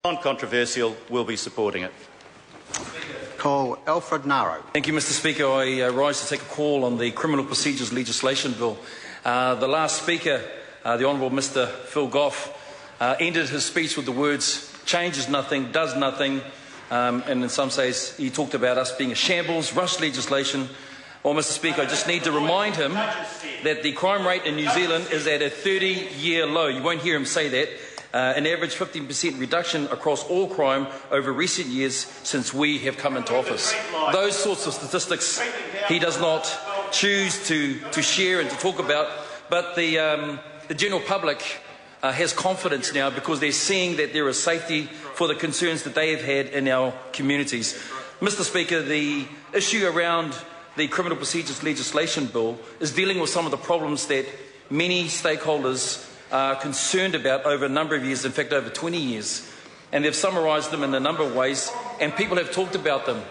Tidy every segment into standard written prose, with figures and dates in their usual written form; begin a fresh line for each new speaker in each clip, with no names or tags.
Non-controversial, will be supporting it.
Call Alfred Naro.
Thank you, Mr Speaker. I rise to take a call on the Criminal Procedures Legislation Bill. The last Speaker, the Honourable Mr Phil Goff, ended his speech with the words, "changes nothing, does nothing," and in some ways he talked about us being a shambles, rushed legislation. Well, Mr Speaker, I just need to remind him that the crime rate in New Zealand is at a 30-year low. You won't hear him say that. An average 15% reduction across all crime over recent years since we have come into office. Those sorts of statistics he does not choose to share and to talk about, but the general public has confidence now because they're seeing that there is safety for the concerns that they have had in our communities. Mr Speaker, the issue around the Criminal Procedures Legislation Bill is dealing with some of the problems that many stakeholders are concerned about over a number of years, in fact over 20 years, and they've summarised them in a number of ways, and people have talked about them,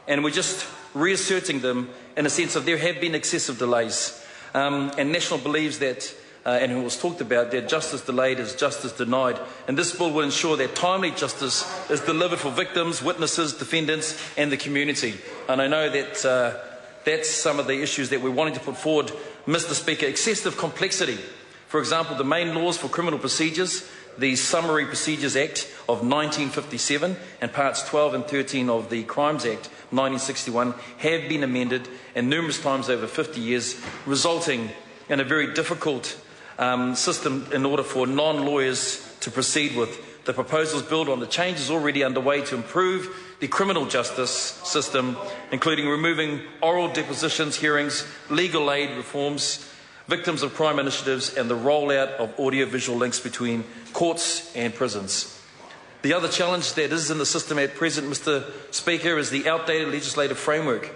and we're just reasserting them in a sense of there have been excessive delays, and National believes that, and it was talked about, that justice delayed is justice denied, and this bill will ensure that timely justice is delivered for victims, witnesses, defendants and the community. And I know that that's some of the issues that we're wanting to put forward, Mr Speaker. Excessive complexity. For example, the main laws for criminal procedures, the Summary Procedures Act of 1957 and Parts 12 and 13 of the Crimes Act 1961 have been amended and numerous times over 50 years, resulting in a very difficult system in order for non-lawyers to proceed with. The proposals build on the changes already underway to improve the criminal justice system, including removing oral depositions, hearings, legal aid reforms, victims of crime initiatives and the rollout of audio-visual links between courts and prisons. The other challenge that is in the system at present, Mr Speaker, is the outdated legislative framework.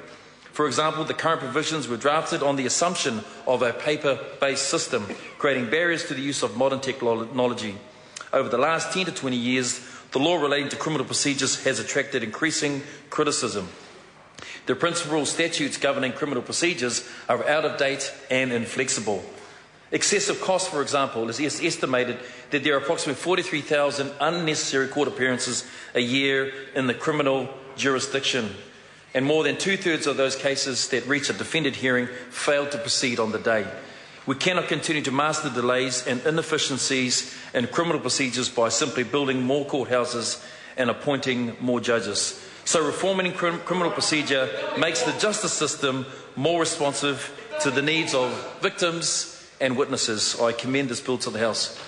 For example, the current provisions were drafted on the assumption of a paper-based system, creating barriers to the use of modern technology. Over the last 10 to 20 years, the law relating to criminal procedures has attracted increasing criticism. The principal statutes governing criminal procedures are out of date and inflexible. Excessive costs, for example, it is estimated that there are approximately 43,000 unnecessary court appearances a year in the criminal jurisdiction, and more than two-thirds of those cases that reach a defendant hearing fail to proceed on the day. We cannot continue to mask the delays and inefficiencies in criminal procedures by simply building more courthouses and appointing more judges. So reforming criminal procedure makes the justice system more responsive to the needs of victims and witnesses. I commend this bill to the House.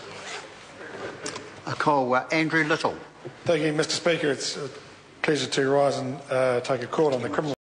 I call Andrew Little.
Thank you, Mr Speaker. It's a pleasure to rise and take a call on the criminal